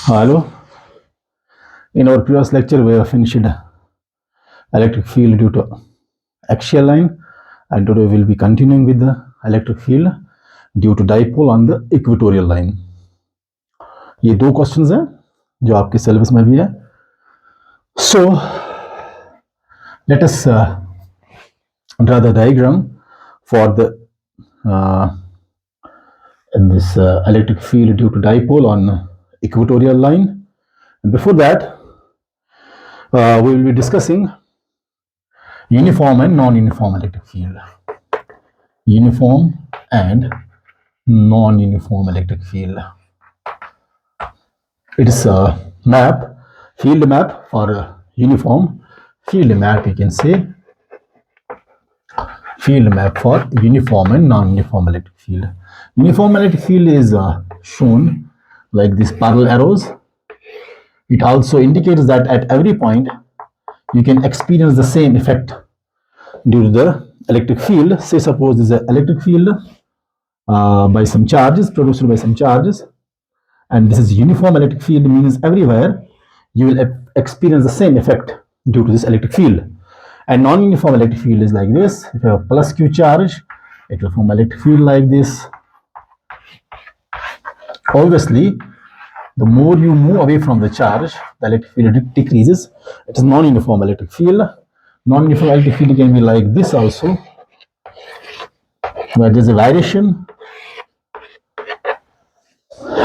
Hello. In our previous lecture, we have finished electric field due to axial line, and today we will be continuing with the electric field due to dipole on the equatorial line. ये दो questions हैं जो आपके syllabus में भी है. So let us draw the diagram for the this electric field due to dipole on equatorial line. And before that, we will be discussing uniform and non-uniform electric field. Uniform and non-uniform electric field. It is a map, field map for uniform, field map you can say, field map for uniform and non-uniform electric field. Uniform electric field is shown like these parallel arrows. It also indicates that at every point you can experience the same effect due to the electric field. Say suppose this is an electric field by some charges, produced by some charges, and this is uniform electric field, means everywhere you will experience the same effect due to this electric field. And non-uniform electric field is like this. If you have plus q charge, it will form electric field like this. Obviously, the more you move away from the charge, the electric field decreases. It is non-uniform electric field. Non-uniform electric field can be like this also, where there is a variation.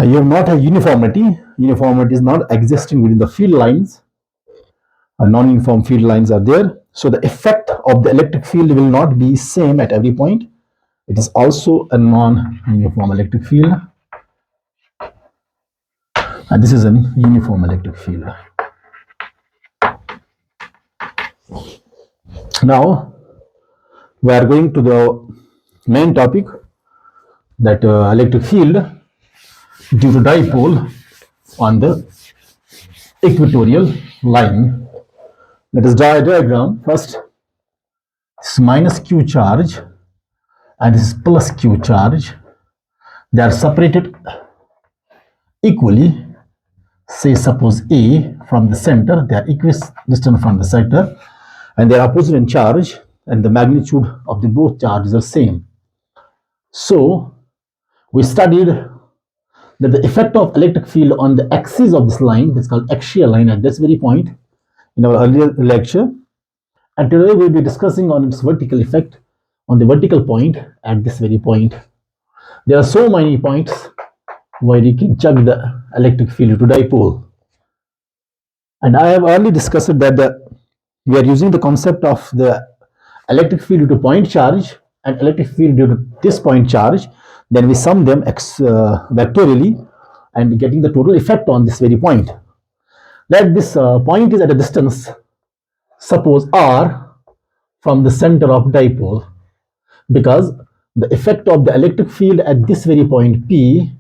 You have not a uniformity. Uniformity is not existing within the field lines. Non-uniform field lines are there. So the effect of the electric field will not be same at every point. It is also a non-uniform electric field. And this is a uniform electric field. Now we are going to the main topic, that electric field due to dipole on the equatorial line. Let us draw a diagram. First, this is minus q charge and this is plus q charge. They are separated equally. Say suppose A from the center, they are equidistant from the center, and they are opposite in charge, and the magnitude of the both charges are same. So we studied that the effect of electric field on the axis of this line, that's called axial line, at this very point in our earlier lecture, and today we will be discussing on its vertical effect on the vertical point at this very point. There are so many points where you can check the electric field to dipole, and I have already discussed that we are using the concept of the electric field due to point charge and electric field due to this point charge. Then we sum them vectorially and getting the total effect on this very point. Let this point is at a distance, suppose r, from the center of dipole, because the effect of the electric field at this very point P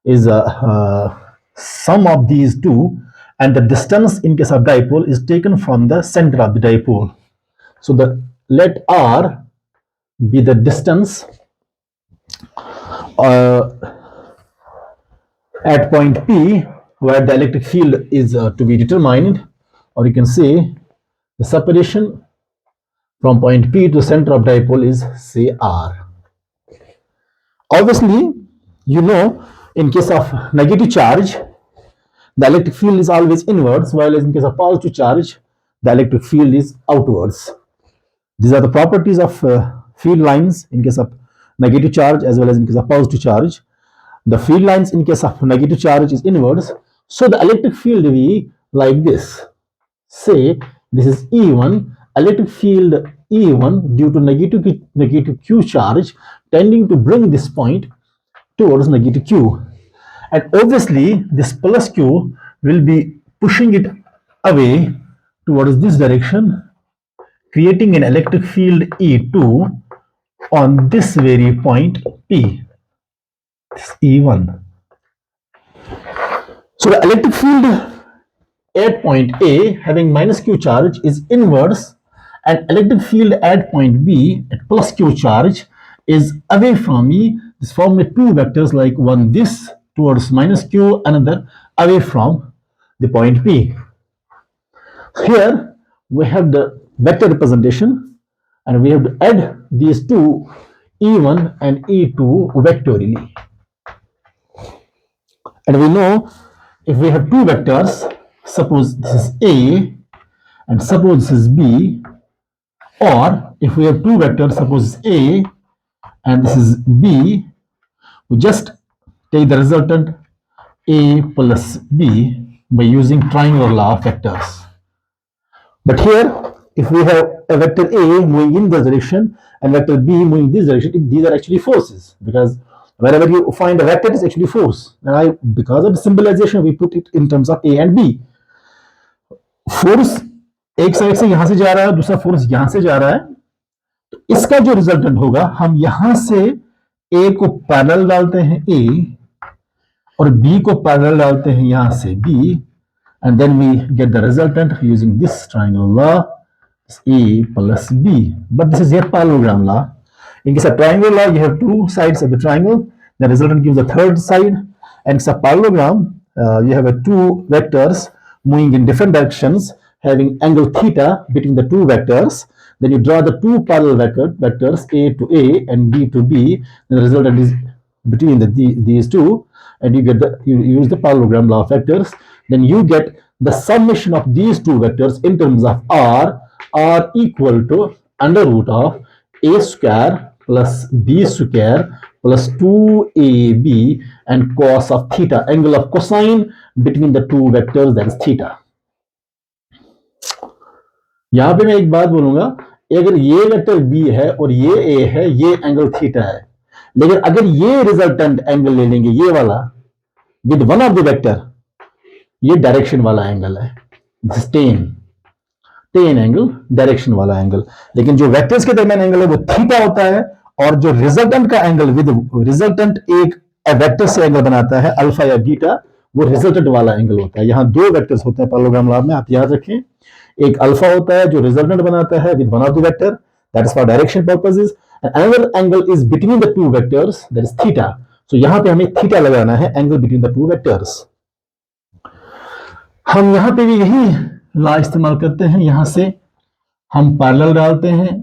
is a sum of these two, and the distance in case of dipole is taken from the center of the dipole. So let r be the distance at point P where the electric field is to be determined, or you can say the separation from point P to the center of dipole is say r. Obviously, you know, in case of negative charge, the electric field is always inwards, while in case of positive charge, the electric field is outwards. These are the properties of field lines in case of negative charge as well as in case of positive charge. The field lines in case of negative charge is inwards, so the electric field will be like this. Say this is E1, electric field E1 due to negative Q charge tending to bring this point towards negative Q, and obviously this plus Q will be pushing it away towards this direction, creating an electric field E2 on this very point P, this E1. So the electric field at point A having minus Q charge is inverse, and electric field at point B at plus Q charge is away from me. This form with two vectors, like one this towards minus q, another away from the point P. Here we have the vector representation, and we have to add these two, E1 and E2, vectorially. And we know if we have two vectors, suppose this is A and suppose this is B, or if we have two vectors, suppose A and this is B, we just take the resultant A plus B by using triangular law of vectors. But here, if we have a vector A moving in this direction and vector B moving in this direction, these are actually forces, because wherever you find a vector, it is actually force. And because of the symbolization, we put it in terms of A and B. Force एक side से यहां से जा रहा है, दूसरा force यहां से जा रहा है, तो इसका जो रिजल्टेंट होगा, हम यहां से ए को पैरेलल डालते हैं ए, और बी को पैरेलल डालते हैं यहां से B, and then we get the resultant using this triangle law, A plus B. But this is a parallelogram law. In case of triangle law, you have two sides of the triangle. The resultant gives the third side. And it's a parallelogram. You have two vectors moving in different directions, having angle theta between the two vectors. Then you draw the two parallel vectors, A to A and B to B. And the resultant is between these two, and you use the parallelogram law of vectors. Then you get the summation of these two vectors in terms of r equal to under root of a square plus b square plus 2ab and cos of theta, angle of cosine between the two vectors, that is theta. यहां पे मैं एक बात बोलूंगा, अगर ये vector b है और ये a है, ये एंगल थीटा है, लेकिन अगर ये रिजल्टेंट एंगल ले लेंगे, ये वाला with one of the vector, ये डायरेक्शन वाला एंगल है, टेन एंगल, डायरेक्शन वाला एंगल। लेकिन जो वेक्टर्स के दरमियान एंगल है वो थीटा होता है, और जो रिजल्टेंट का एंगल विद रिजल्टेंट एक वेक्टर से एंगल बनाता है, अल्फा या बीटा, वो रिजल्टेंट वाला एंगल होता है। यहाँ दो वेक्टर्स होते हैं पैरेललोग्राम लॉ में, आप याद रखें, एक अल्फा होता है जो रिजल्टेंट बनाता है with one of the vector, that is for direction purposes, and another angle is between the two vectors, that is theta. So यहाँ पे हमें थीटा लगाना है, angle between the two vectors. हम यहां पे भी यही लॉ इस्तेमाल करते हैं, यहां से हम पैरेलल डालते हैं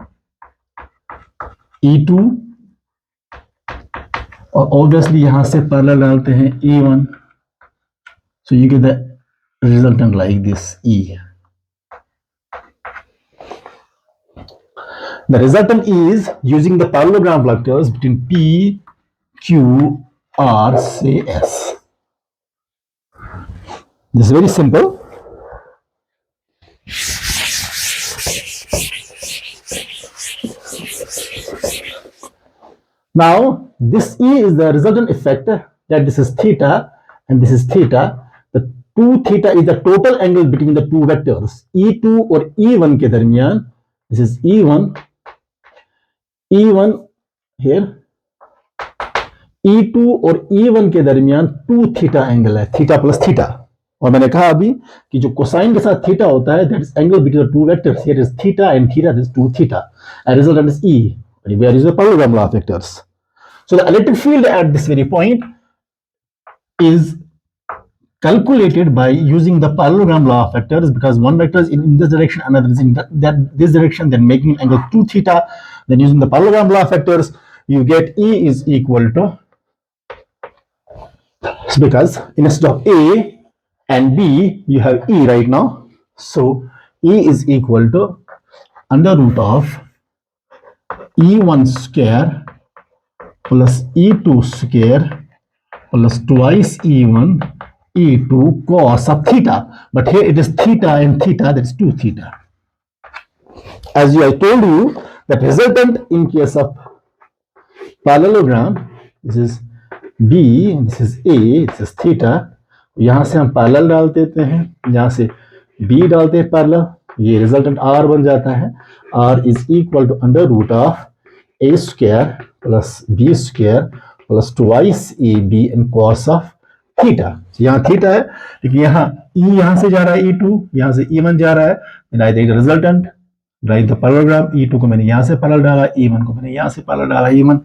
E2, और ऑब्वियसली यहां से पैरेलल डालते हैं E1, so you get the resultant like this E. The resultant is using the parallelogram vectors between P, Q, R, say S. This is very simple. Now, this E is the resultant effect, that this is theta and this is theta. The 2 theta is the total angle between the two vectors. E2 और E1 के दरमियान, this is E1 here, E2 और E1 के दरमियान 2 theta angle है, theta plus theta. और मैंने कहा अभी कि जो कोसाइन के साथ थीटा होता है, that is angle between the two vectors, here is theta and theta, this 2 theta, and resultant is E, where is the parallelogram law of vectors. So the electric field at this very point is calculated by using the parallelogram law of vectors, because one vector is in this direction, another is in this direction, then making an angle 2 theta. Then using the parallelogram law of vectors, you get E is equal to, because instead of A and B you have E right now, so E is equal to under root of E1 square plus E2 square plus twice E1 E2 cos of theta. But here it is theta and theta, that is 2 theta. As I told you, the resultant in case of parallelogram, this is B, this is A, this is theta. यहां से हम parallel डाल देते हैं, यहां से B डालते हैं पैरेलल, ये रिजल्टेंट R बन जाता है, R is equal to under root of A square plus B square plus twice AB and cos of theta. यहाँ थीटा है, लेकिन यहाँ E यहां से जा रहा है E2, यहां से E1 जा रहा है, then I take the resultant right the parallelogram, E2 को मैंने यहां से पैरेलल डाला, E1 को मैंने यहां से पैरेलल डाला, E1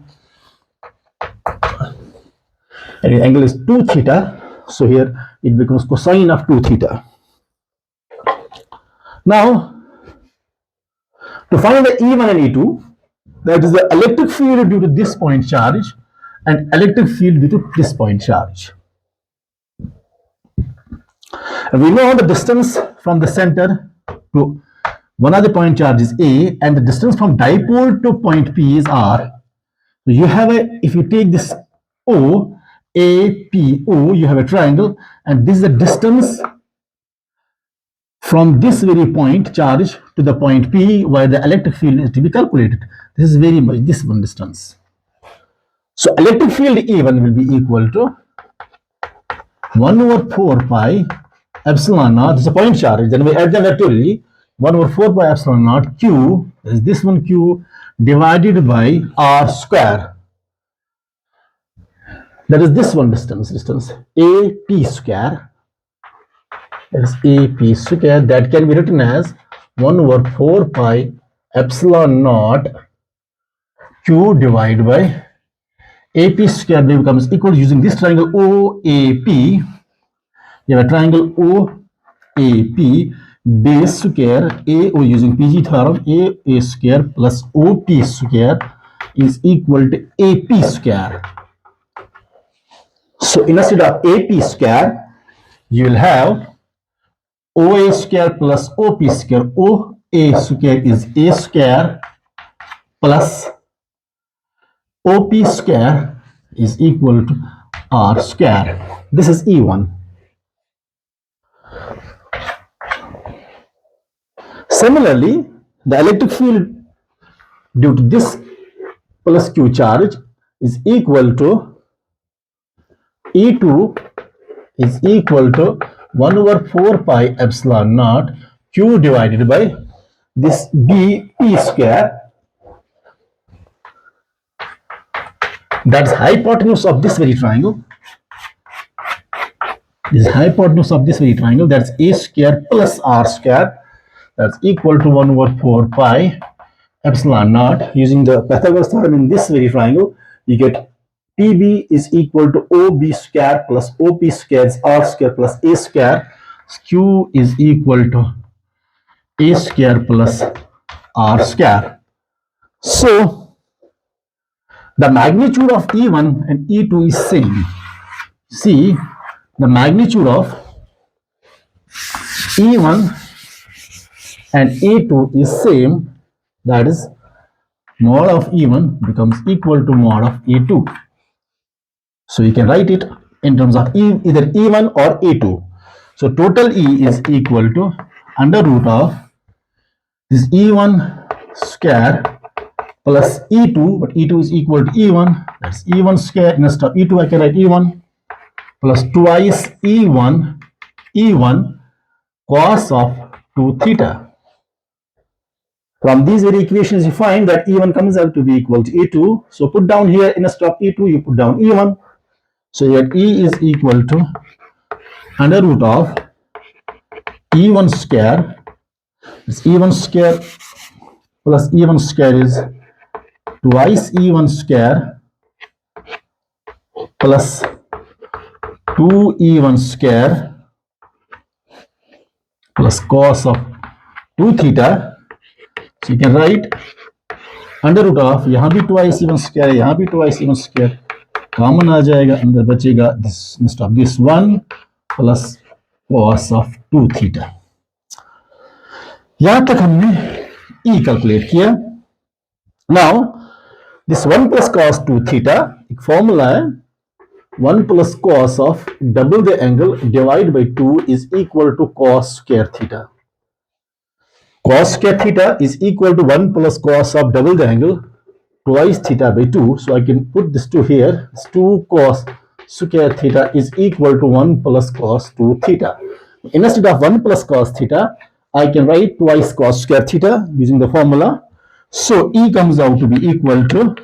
and the angle is 2 theta, so here it becomes cosine of 2 theta. Now to find the E1 and E2, that is the electric field due to this point charge and electric field due to this point charge. And we know the distance from the center to one of the point charge is A, and the distance from dipole to point P is R. So you have a, if you take this O, A, P, O, you have a triangle, and this is the distance from this very point charge to the point P where the electric field is to be calculated. This is very much this one distance. So electric field E1 will be equal to 1 over 4 pi epsilon naught. This is a point charge. Then we add them vectorially. 1 over 4 pi epsilon naught Q is this one Q divided by R square. That is this one distance AP square. That is AP square. That can be written as 1 over 4 pi epsilon naught Q divided by AP square becomes equal using this triangle OAP. You have a triangle OAP, base square AO using PG theorem, AA square plus OP square is equal to AP square. So instead of AP square, you will have OA square plus OP square. OA square is A square plus OP square is equal to R square. This is E1. Similarly, the electric field due to this plus Q charge is equal to E2 is equal to 1 over 4 pi epsilon naught Q divided by this BP square. That's hypotenuse of this very triangle. This is hypotenuse of this very triangle. That's A square plus R square. That's equal to 1 over 4 pi epsilon naught. Using the Pythagoras theorem in this very triangle, you get PB is equal to OB square plus OP square is R square plus A square. Q is equal to A square plus R square. So the magnitude of E1 and E2 is same. See, the magnitude of E1 and E2 is same. That is, mod of E1 becomes equal to mod of E2. So you can write it in terms of either E1 or E2. So total E is equal to under root of this E1 square plus E2, but E2 is equal to E1. That's E1 square. Instead of E2, I can write E1 plus twice E1 cos of 2 theta. From these very equations, you find that E1 comes out to be equal to E2. So put down here instead of E2, you put down E1. So that E is equal to under root of E1 square. It's E1 square plus E1 square is twice E1 square plus 2E1 square plus cos of 2 theta. So you can write under root of, यहाँ भी twice E1 square, यहाँ भी twice E1 square, common आ जाएगा, अंदर बचेगा this instead of this 1 plus cos of 2 theta. यहां तक हमने E कैलकुलेट किया. Now this 1 plus cos 2 theta एक फॉर्मूला है, 1 plus cos of double the angle divided by 2 is equal to cos square theta. Cos square theta is equal to 1 plus cos of double the angle twice theta by 2. So I can put this 2 here. It's 2 cos square theta is equal to 1 plus cos 2 theta. Instead of 1 plus cos theta, I can write twice cos square theta using the formula. So E comes out to be equal to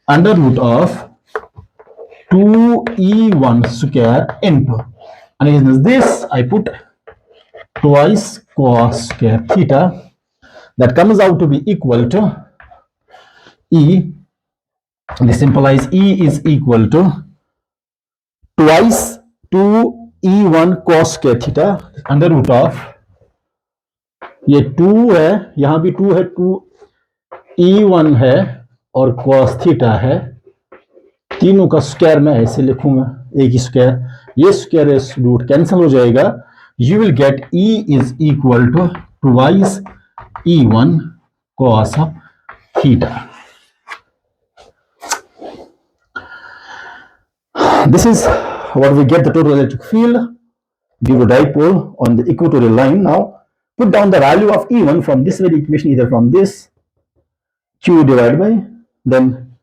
under root of 2E1 square into, and in this I put twice cos square theta. that comes out to be equal to E. This implies E is equal to twice 2E1 cos square theta under root of, ये 2 है, यहां भी 2 है, 2E1 है और cos theta है, तीनों का स्क्वायर मैं ऐसे लिखूंगा, एक ही स्क्वायर, ये स्क्वायर रूट कैंसिल हो जाएगा, you will get E is equal to twice E1 cos theta. This is what we get the total electric field due to dipole on the equatorial line. Now put down the value of E1 from this very equation, either from this Q divided by, then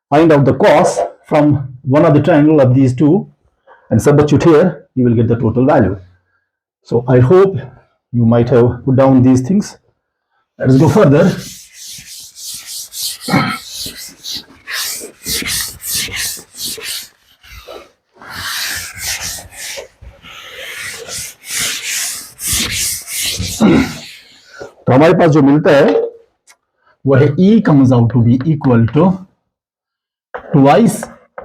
find out the cos from one of the triangle of these two and substitute here, you will get the total value. So I hope you might have put down these things. Let us go further. तो हमारे पास जो मिलता है वो है E comes out to be equal to twice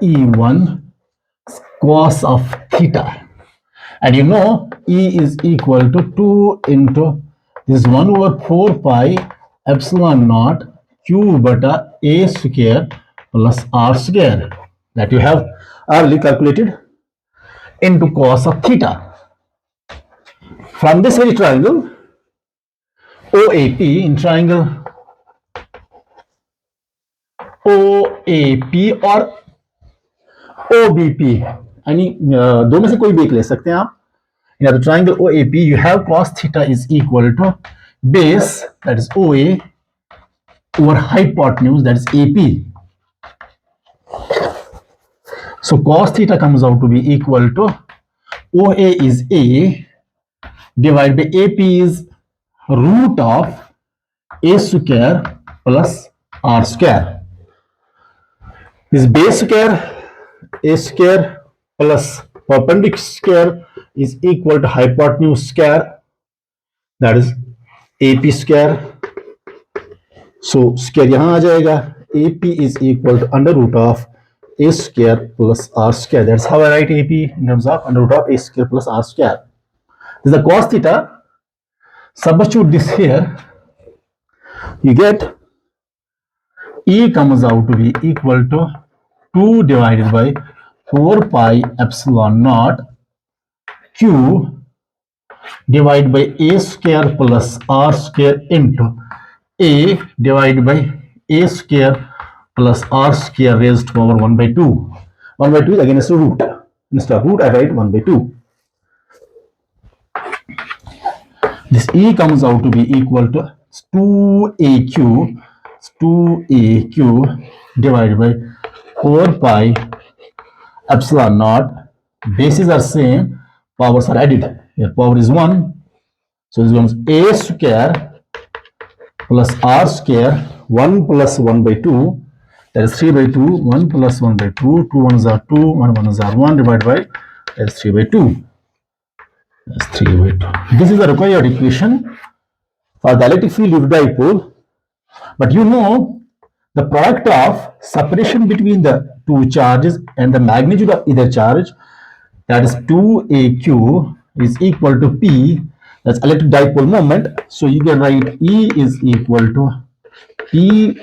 E1 cos of theta, and you know E is equal to 2 into this 1 over 4 pi epsilon naught q bata a square plus r square that you have earlier calculated into cos of theta. From this very triangle OAP, in triangle OAP और OBP, यानी दो में से कोई भी एक ले सकते हैं आप. In the triangle OAP, you have cos theta is equal to base, that is OA, over hypotenuse, that is AP. So cos theta comes out to be equal to OA is A divided by AP is root of A square plus R square. This base square, A square plus perpendicular square is equal to hypotenuse square, that is AP square. So square यहाँ आ जाएगा, AP is equal to under root of A square plus R square. That's how I write AP in terms of under root of A square plus R square. This is the cos theta. Substitute this here, you get E comes out to be equal to 2 divided by 4 pi epsilon naught q divided by a square plus r square into a divided by a square plus r square raised to power 1 by 2. 1 by 2 is against the root. Instead of root, I write 1 by 2. This E comes out to be equal to 2AQ divided by 4 pi epsilon naught. Bases are same, powers are added. Here power is 1. So this becomes A square plus R square, 1 plus 1 by 2. That is 3 by 2. 1 plus 1 by 2. 2 ones are 2. 1 ones are 1 divided by, that is 3 by 2. That's 3 by 2. This is the required equation for the electric field due to dipole. But you know the product of separation between the two charges and the magnitude of either charge, that is 2AQ is equal to P, that's electric dipole moment. So you can write E is equal to P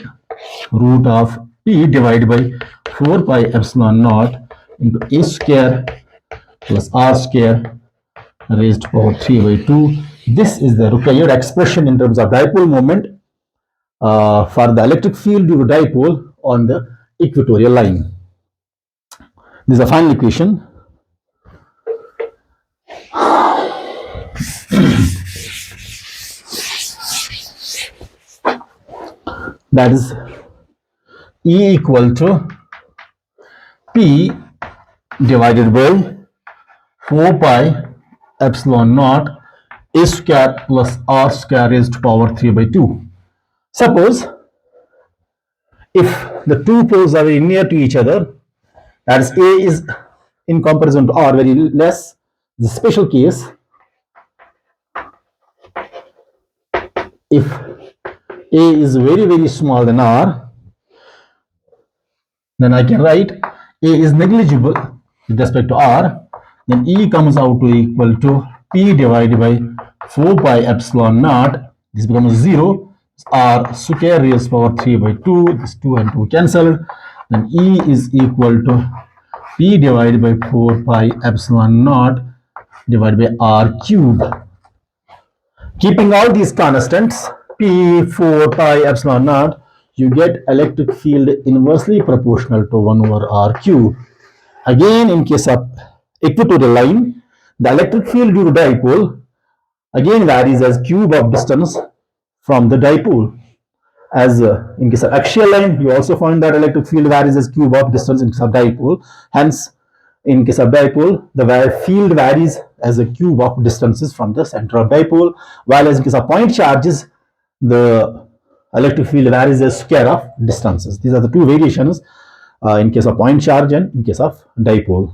root of P divided by 4 pi epsilon naught into A square plus R square raised to power 3 by 2. This is the required expression in terms of dipole moment for the electric field due to dipole on the equatorial line. This is the final equation. That is E equal to P divided by 4 pi epsilon naught A square plus R square raised to power 3 by 2. Suppose if the two poles are very near to each other, that is A is in comparison to R very less, the special case, if A is very small than R, then I can write A is negligible with respect to R, then E comes out to equal to P divided by 4 pi epsilon naught. This becomes 0. R square raised power 3 by 2. This 2 and 2 cancelled. Then E is equal to P divided by 4 pi epsilon naught divided by R cube. Keeping all these constants, P, 4 pi epsilon naught, you get electric field inversely proportional to 1 over R cube. Again, in case of equatorial line, the electric field due to dipole again varies as cube of distance from the dipole. As in case of axial line, you also find that electric field varies as cube of distance in case of dipole. Hence, in case of dipole, the field varies as a cube of distances from the center of dipole, while as in case of point charges, the electric field varies as square of distances. These are the two variations in case of point charge and in case of dipole.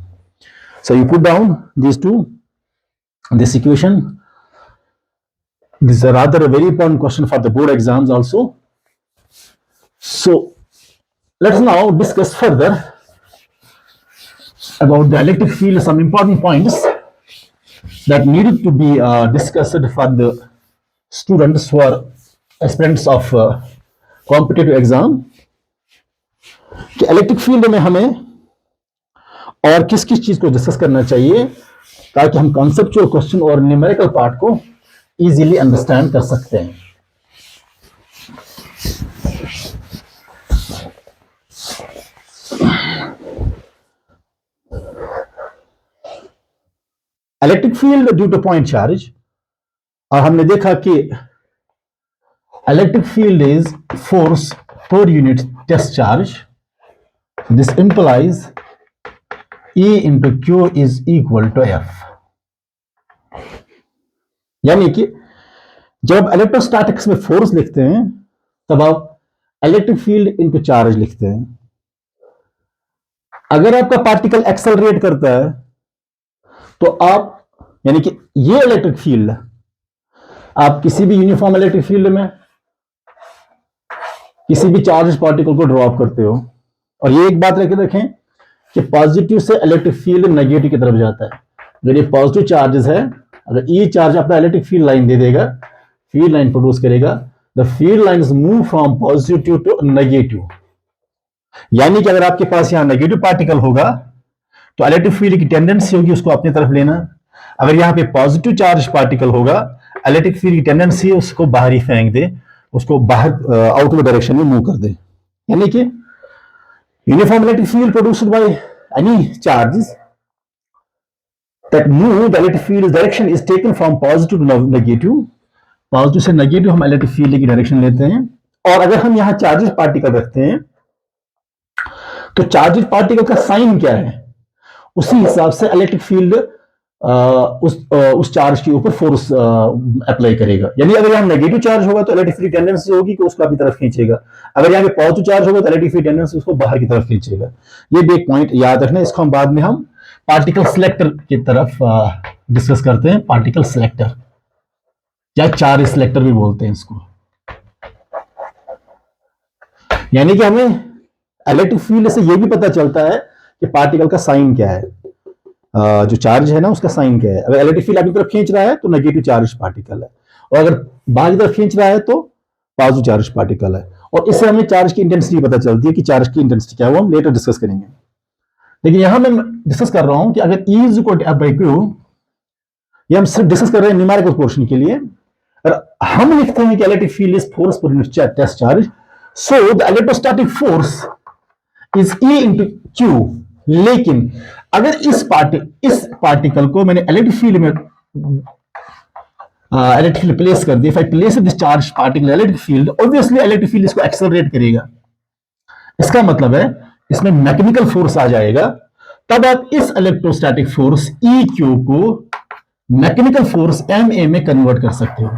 So you put down these two, this equation. This is a rather very important question for the board exams also. So let's now discuss further about the electric field, some important points that needed to be discussed for the students who are aspirants of competitive exam कि electric field में हमें और किस किस चीज को discuss करना चाहिए ताकि हम कॉन्सेप्चुअल क्वेश्चन और न्यूमेरिकल पार्ट को इजीली अंडरस्टैंड कर सकते हैं. Electric field due two point charge, और हमने देखा कि electric field is force per unit test charge. This implies E into Q is equal to F. यानी कि जब इलेक्ट्रोस्टैटिक्स में फोर्स लिखते हैं तब आप इलेक्ट्रिक फील्ड इनटू चार्ज लिखते हैं. अगर आपका पार्टिकल एक्सेलरेट करता है तो आप यानी कि ये इलेक्ट्रिक फील्ड आप किसी भी यूनिफॉर्म इलेक्ट्रिक फील्ड में किसी भी चार्ज पार्टिकल को ड्रॉप करते हो. और ये एक बात रखें कि पॉजिटिव से इलेक्ट्रिक फील्ड नेगेटिव की तरफ जाता है. अगर ये पॉजिटिव चार्जेस है, अगर ई चार्ज अपना इलेक्ट्रिक फील्ड लाइन दे देगा, फील्ड लाइन प्रोड्यूस करेगा, the field line is move from positive to negative. यानी कि अगर आपके पास यहां नेगेटिव पार्टिकल होगा तो इलेक्ट्रिक फील्ड की टेंडेंसी होगी उसको अपनी तरफ लेना. अगर यहां पे पॉजिटिव चार्ज पार्टिकल होगा, इलेक्ट्रिक फील्ड की टेंडेंसी उसको बाहर ही फेंक दे, उसको बाहर आउटवर्ड डायरेक्शन में मूव कर दे. यानी कि uniform electric field produced by any charges that move, the electric field direction is taken from positive to negative. Positive से नेगेटिव हम इलेक्ट्रिक फील्ड की डायरेक्शन लेते हैं. और अगर हम यहां चार्जेस पार्टिकल रखते हैं तो चार्जेस पार्टिकल का साइन क्या है, उसी हिसाब से इलेक्ट्रिक फील्ड उस चार्ज के ऊपर फोर्स अप्लाई करेगा. यानी अगर यहाँ नेगेटिव चार्ज होगा तो इलेक्ट्रिक फील्ड टेंडेंसी होगी कि उसको अपनी तरफ खींचेगा. अगर यहाँ पे पॉजिटिव चार्ज होगा तो इलेक्ट्रिक फील्ड टेंडेंसी उसको बाहर की तरफ खींचेगा. ये भी एक पॉइंट याद रखना. इसको हम बाद में हम पार्टिकल सिलेक्टर की तरफ डिस्कस करते हैं. पार्टिकल सिलेक्टर या चार्ज सिलेक्टर भी बोलते हैं इसको. यानी कि हमें इलेक्ट्रिक फील्ड से यह भी पता चलता है कि पार्टिकल का साइन क्या है, जो चार्ज है ना उसका साइन क्या है. अगर इलेक्ट्रिक फील्ड अपनी तरफ खींच रहा है तो नेगेटिव चार्ज पार्टिकल है, और अगर बाहर की तरफ खींच रहा है तो पॉजिटिव चार्ज पार्टिकल है. और इससे हमें चार्ज की इंटेंसिटी पता चलती है कि चार्ज की इंटेंसिटी क्या है, वो हम लेटर डिस्कस करेंगे. लेकिन यहां मैं डिस्कस कर रहा हूं कि अगर E is equal to F by Q, ये हम सिर्फ डिस्कस कर रहे हैं न्यूमेरिकल पोर्शन के लिए. और हम लिखते हैं कि electric field is force per unit test charge, so the electrostatic force is E into Q. लेकिन अगर इस पार्टिकल को मैंने इलेक्ट्रिक फील्ड में इलेक्ट्रिक फील्ड प्लेस कर दिया, if I place this charge particle electric field, obviously electric field इसको accelerate करेगा. इसका मतलब है इसमें मैकेनिकल फोर्स आ जाएगा. तब आप इस इलेक्ट्रोस्टैटिक फोर्स EQ को मैकेनिकल फोर्स MA में कन्वर्ट कर सकते हो.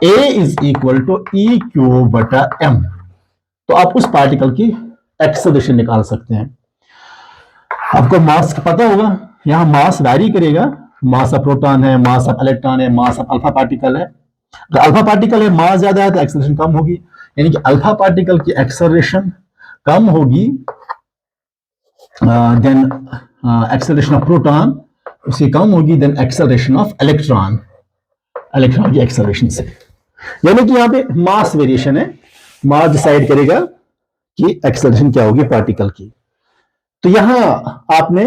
A is equal to EQ बटा M. तो आप उस पार्टिकल की एक्सेलरेशन निकाल सकते हैं. आपको मास पता होगा, यहां मास वैरी करेगा. मास ऑफ प्रोटॉन है, मास ऑफ इलेक्ट्रॉन है, मास ऑफ अल्फा पार्टिकल है. तो अल्फा पार्टिकल है, मास ज्यादा है तो एक्सेलरेशन कम होगी, यानी कि अल्फा पार्टिकल की एक्सेलरेशन कम होगी देन एक्सेलरेशन ऑफ प्रोटॉन उसकी कम होगी then acceleration of electron, electron की एक्सेलरेशन से। यानी कि यहाँ पे मास वेरिएशन है, मास डिसाइड करेगा कि एक्सेलरेशन क्या होगी पार्टिकल की। तो यहां आपने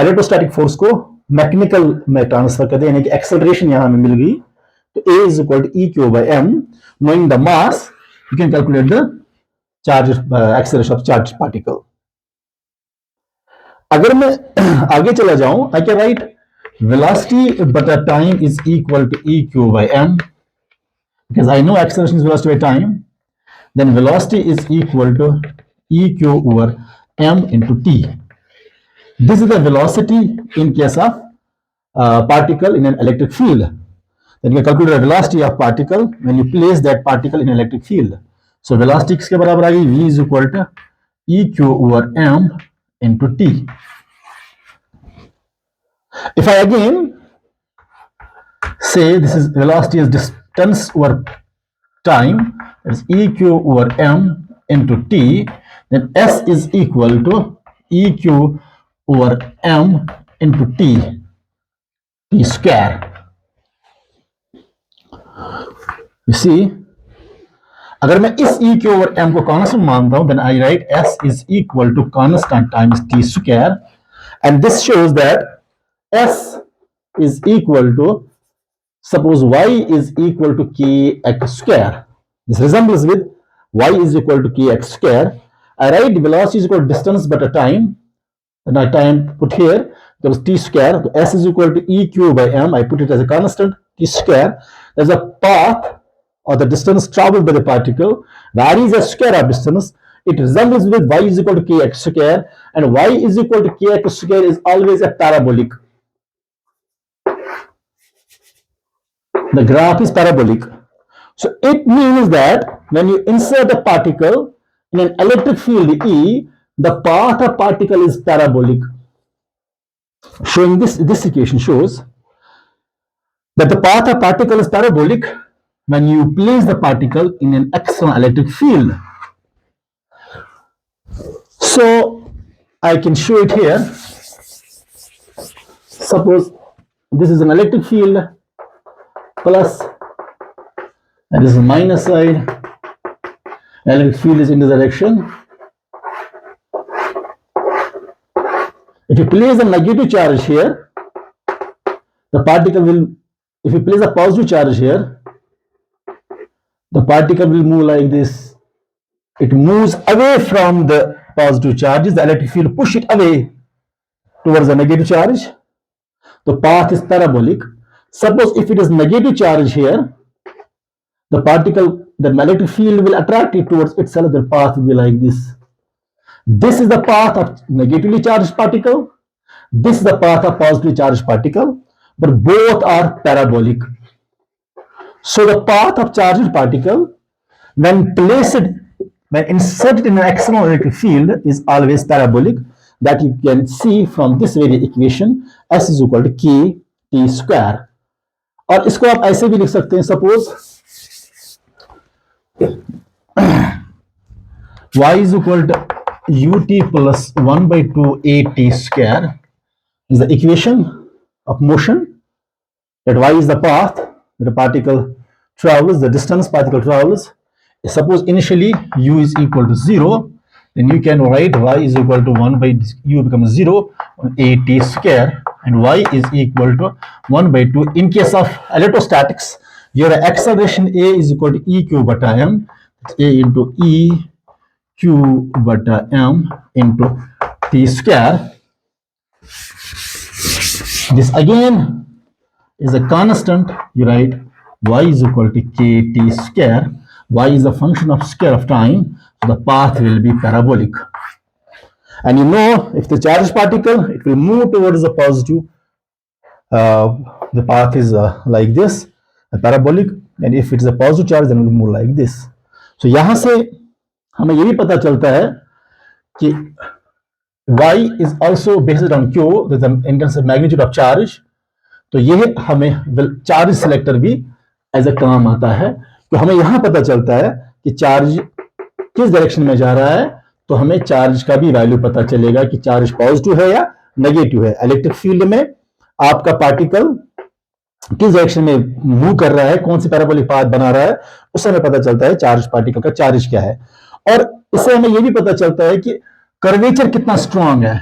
इलेक्ट्रोस्टैटिक फोर्स को मैकेनिकल में ट्रांसफर कर दिया, यानी कि एक्सेलरेशन यहां हमें मिल गई। तो A is equal to E Q by M, knowing the mass you can calculate the charge acceleration of charge particle. अगर मैं आगे चला जाऊं, आई कैन राइट वेलोसिटी बटा time is equal to E Q by M, because I know acceleration is velocity by time, then velocity is equal to eq over m into t. This is the velocity in case of particle in an electric field. Then you can calculate the velocity of particle when you place that particle in an electric field. So velocity किसके बराबर आ गई? V is equal to eq over m into t. If I again say this is velocity is distance over time, is eq over m into t, then s is equal to eq over m into t square. You see, अगर मैं इस e q over m को constant मानता हूं, then I write s is equal to constant times t square, and this shows that s is equal to, suppose y is equal to kx square. This resembles with y is equal to kx square. I write velocity is equal to distance but a time, and I time put here because t square. So s is equal to eq by m. I put it as a constant t square. There's a path or the distance traveled by the particle varies as square of distance. It resembles with y is equal to kx square, and y is equal to kx square is always a parabolic. The graph is parabolic. So it means that when you insert a particle in an electric field E, the path of particle is parabolic. Showing this equation shows that the path of particle is parabolic when you place the particle in an external electric field. So I can show it here. Suppose this is an electric field plus, and this is minus side. Electric field is in this direction. If you place a negative charge here, the particle will, if you place a positive charge here, the particle will move like this. It moves away from the positive charges. The electric field push it away towards the negative charge. The path is parabolic. Suppose if it is negative charge here, the particle, the electric field will attract it towards itself. The path will be like this. This is the path of negatively charged particle. This is the path of positively charged particle, but both are parabolic. So the path of charged particle, when placed, when inserted in an external electric field, is always parabolic. That you can see from this very equation, S is equal to k t square. और इसको आप ऐसे भी लिख सकते हैं, suppose y is equal to ut plus 1 by 2 at square is the equation of motion, that y is the path that the particle travels, the distance particle travels. Suppose initially u is equal to 0, then you can write y is equal to 1 by u becomes 0 on at square, and y is equal to 1 by 2. In case of electrostatics, your acceleration A is equal to eq bata m, A into e q bata m into t square. This again is a constant. You write y is equal to kt square. Y is a function of square of time, so the path will be parabolic. And you know, if the charged particle, it will move towards the positive. The path is like this, a parabolic, and if it is a positive charge, then it will move like this. So यहाँ से हमें ये भी पता चलता है कि y is also based on q, that is in terms of magnitude of charge. तो ये हमें चार्ज सिलेक्टर भी एज अ काम आता है। तो हमें यहां पता चलता है कि चार्ज किस डायरेक्शन में जा रहा है, तो हमें चार्ज का भी वैल्यू पता चलेगा कि चार्ज पॉजिटिव है या नेगेटिव है। इलेक्ट्रिक फील्ड में आपका पार्टिकल किस डायरेक्शन में मूव कर रहा है, कौन सी पैराबोलिक पाथ बना रहा है, उससे हमें पता चलता है चार्ज पार्टिकल का चार्ज क्या है। और इससे हमें यह भी पता चलता है कि कर्वेचर कितना स्ट्रांग है।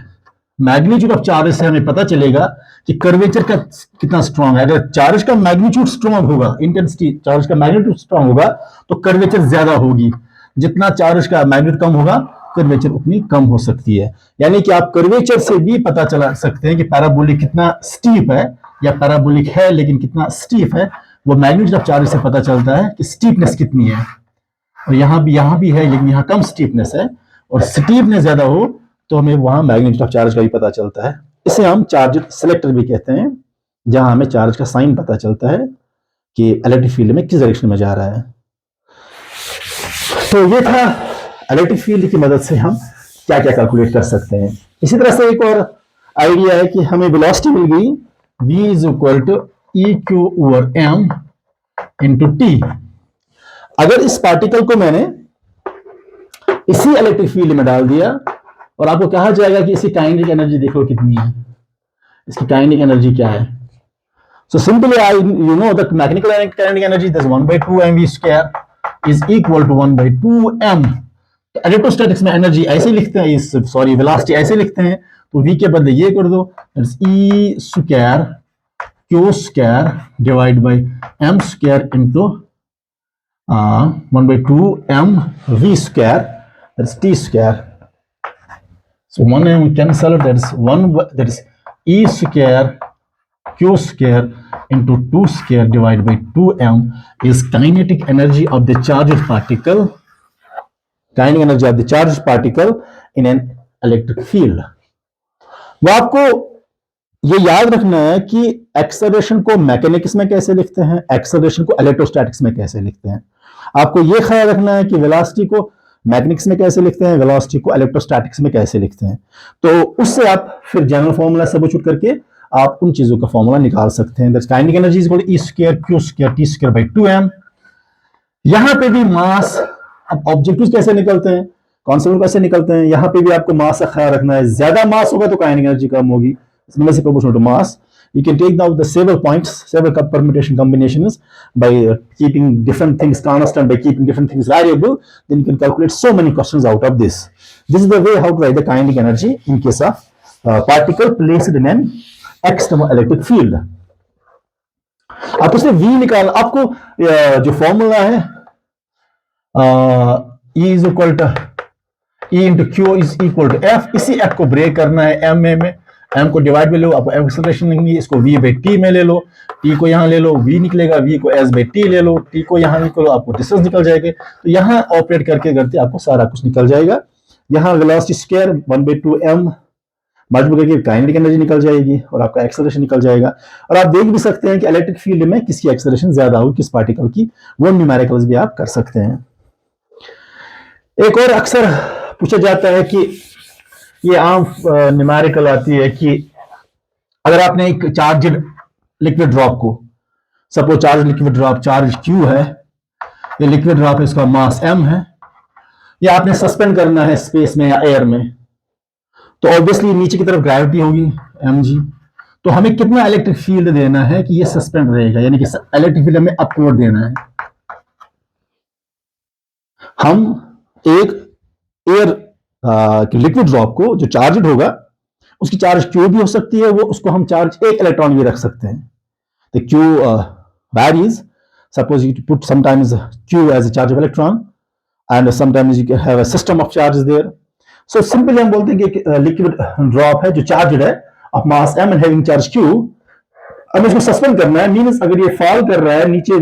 मैग्नीट्यूड ऑफ चार्ज से हमें पता चलेगा कि कर्वेचर का कितना स्ट्रांग है। अगर चार्ज का मैग्नीट्यूड स्ट्रांग होगा, इंटेंसिटी चार्ज का मैग्नीट्यूड स्ट्रांग होगा, तो कर्वेचर ज्यादा होगी। जितना चार्ज का मैग्नीट्यूड कम होगा, कर्वेचर उतनी कम हो सकती है। यानी कि आप कर्वेचर से भी पता चला सकते हैं कि पैराबोलिक कितना स्टीप है, या पैराबोलिक है लेकिन कितना स्टीप है। वो मैग्नीट्यूड ऑफ चार्ज से पता चलता है कि स्टीपनेस कितनी है। और यहां भी है लेकिन यहां कम स्टीपनेस है, और स्टीपनेस ज्यादा हो तो हमें वहां मैग्नीट्यूड ऑफ चार्ज का भी पता चलता है। इसे हम चार्ज सेलेक्टर भी कहते हैं, जहां हमें चार्ज का साइन पता चलता है कि इलेक्ट्रिक फील्ड में किस डायरेक्शन में जा रहा है। तो ये था इलेक्ट्रिक फील्ड की मदद से हम क्या क्या कैलकुलेट कर सकते हैं। इसी तरह से एक और आइडिया है कि हमें वेलोसिटी मिल गई, v is equal to E Q over M into T. अगर इस पार्टिकल को मैंने इसी इलेक्ट्रिक फील्ड में डाल दिया और आपको कहा जाएगा कि इसकी काइनेटिक एनर्जी देखो कितनी है, इसकी काइनेटिक एनर्जी क्या है। So simply I you know the mechanical kinetic energy that is 1/2 mv square is equal to 1/2 m। तो इलेक्ट्रोस्टैटिक्स में एनर्जी ऐसे लिखते हैं, इस सॉरी वेलोसिटी ऐसे लिखते हैं, तो v के बदले ये कर दो, that's e square q square divide by m square into 1/2 m v square, that's t square. So 1 m cancel, that is e square q square into 2 square divided by 2m is kinetic energy of the charged particle, kinetic energy of the charged particle in an electric field। वो आपको ये याद रखना है कि acceleration को mechanics में कैसे लिखते हैं, एक्सेलरेशन को इलेक्ट्रोस्टैटिक्स में कैसे लिखते हैं। आपको ये ख्याल रखना है कि वेलोसिटी को मैग्नेटिक्स में कैसे लिखते हैं, वेलोसिटी को इलेक्ट्रोस्टैटिक्स में कैसे लिखते हैं। तो उससे आप फिर जनरल फॉर्मूला सब्स्टिट्यूट करके आप उन चीजों का फॉर्मूला निकाल सकते हैं। That's kinetic energy is equal to E square Q square T square by 2m। यहां पे भी मास, अब ऑब्जेक्टिव्स कैसे निकलते हैं, कॉन्सेप्ट कैसे निकलते हैं, यहां पे भी आपको मास का ख्याल रखना है। ज्यादा मास होगा तो काइनेटिक एनर्जी कम होगी, inversely proportional to mass. You can take down the several points, several permutation combinations by keeping different things constant, by keeping different things variable. Then you can calculate so many questions out of this. This is the way how to write the kinetic energy in case of particle placed in an external electric field. आप उससे V निकाल, आपको जो formula है E is equal to E into Q is equal to F, इसी F को break करना है M में m को डिवाइड में लो, आपको एक्सेलरेशन निकलेगी, इसको v बाई टी में ले लो, t को यहाँ ले लो, v निकलेगा, v को s बाई टी ले लो, t को यहाँ निकलो, आपको डिस्टेंस निकल जाएगा। तो यहाँ ऑपरेट करके करते आपको सारा कुछ निकल जाएगा। यहाँ वेलोसिटी स्क्वायर 1/2 m मल्टीप्लाई करके काइनेटिक एनर्जी निकल जाएगी और आपका एक्सेलरेशन निकल जाएगा। और आप देख भी सकते हैं कि इलेक्ट्रिक फील्ड में किसकी एक्सेलरेशन ज्यादा होगी, किस पार्टिकल की, वो न्यूमेरिकल्स भी आप कर सकते हैं। एक और अक्सर पूछा जाता है कि ये आम न्यूमेरिकल आती है कि अगर आपने एक चार्ज लिक्विड ड्रॉप को, suppose charge liquid drop charge Q है, ये लिक्विड ड्रॉप है, इसका मास m है, या आपने सस्पेंड करना है स्पेस में या एयर में, तो ऑब्वियसली नीचे की तरफ ग्रेविटी होगी mg। तो हमें कितना इलेक्ट्रिक फील्ड देना है कि ये सस्पेंड रहेगा, यानी कि इलेक्ट्रिक फील्ड हमें अपवर्ड देना है। हम एक एयर लिक्विड ड्रॉप को जो चार्ज होगा उसकी चार्ज Q भी हो सकती है, वो उसको हम चार्ज एक इलेक्ट्रॉन भी रख सकते हैं। तो Q varies, suppose you put sometimes Q as a charge of electron and sometimes you can have a system of charges there. So simply हम बोलते हैं कि लिक्विड ड्रॉप है जो चार्ज है of mass m and having charge Q, हमें इसको suspend करना है। मींस अगर ये फॉल कर रहा है नीचे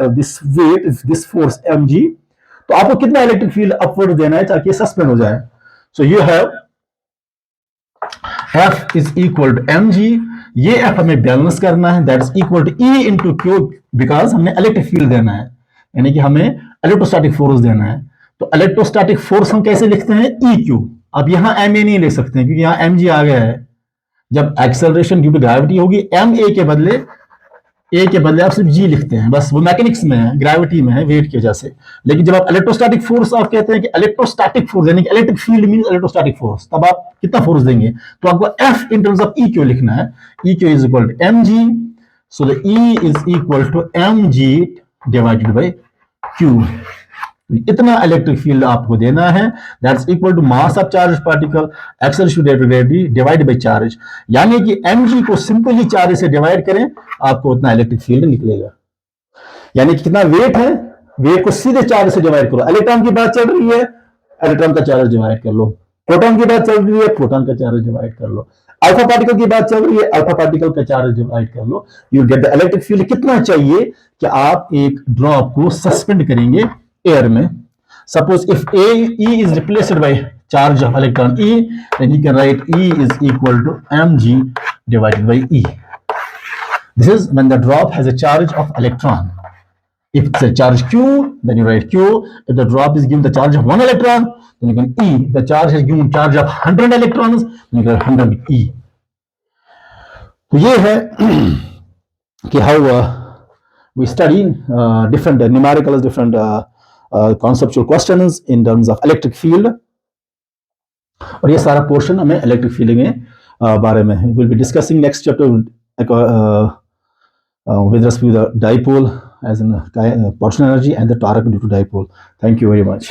this weight this force mg, तो आपको कितना इलेक्ट्रिक फील्ड अपवर्ड देना है ताकि ये सस्पेंड हो जाए। So you have F is equal to mg, ये F हमें बैलेंस करना है, that is equal to E into Q, because हमने इलेक्ट्रिक फील्ड देना है, यानी कि हमें इलेक्ट्रोस्टैटिक फोर्स देना है। तो इलेक्ट्रोस्टैटिक फोर्स हम कैसे लिखते हैं, EQ। अब यहां ma नहीं ले सकते हैं क्योंकि यहां mg आ गया है। जब एक्सेलरेशन ड्यू टू ग्रेविटी होगी ma के बदले ए के बदले आप सिर्फ जी लिखते हैं, बस वो मैकेनिक्स में है, ग्रेविटी में है, वेट की वजह से। लेकिन जब आप इलेक्ट्रोस्टैटिक फोर्स आप कहते हैं कि इलेक्ट्रोस्टैटिक फोर्स यानी कि electric field mean electrostatic force, तब आप कितना फोर्स देंगे, तो आपको F in terms of E Q लिखना है। E Q is equal to M G, so the E is equal to M G divided by Q. इतना इलेक्ट्रिक फील्ड आपको देना है, that's equal to mass of charge particle acceleration divide by charge, यानी कि mg को simply charge से divide करें, आपको उतना इलेक्ट्रिक फील्ड निकलेगा। यानी कि कितना वेट है, वेट को सीधे चार्ज से डिवाइड करो। इलेक्ट्रॉन की बात चल रही है, इलेक्ट्रॉन का चार्ज डिवाइड कर लो। प्रोटॉन की बात चल रही है, प्रोटॉन का चार्ज डिवाइड कर लो। अल्फा पार्टिकल की बात चल रही है, अल्फा पार्टिकल का चार्ज डिवाइड कर लो। You get the electric field. कितना चाहिए कि आप एक ड्रॉप को सस्पेंड करेंगे एयर में। Suppose if E is replaced by charge of electron E, then you can write E is equal to mg divided by E. This is when the drop has a charge of electron. If it's a charge Q, then you write Q. If the drop is given the charge of 1 electron, then you can E. If the charge has given charge of 100 electrons, then you can 100 E. तो ये है कि how we study different numericals, different conceptual questions in terms of electric field. और ये सारा portion हमें electric field में बारे में है। We'll be discussing next chapter with respect to the dipole as in potential energy and the torque due to dipole. Thank you very much.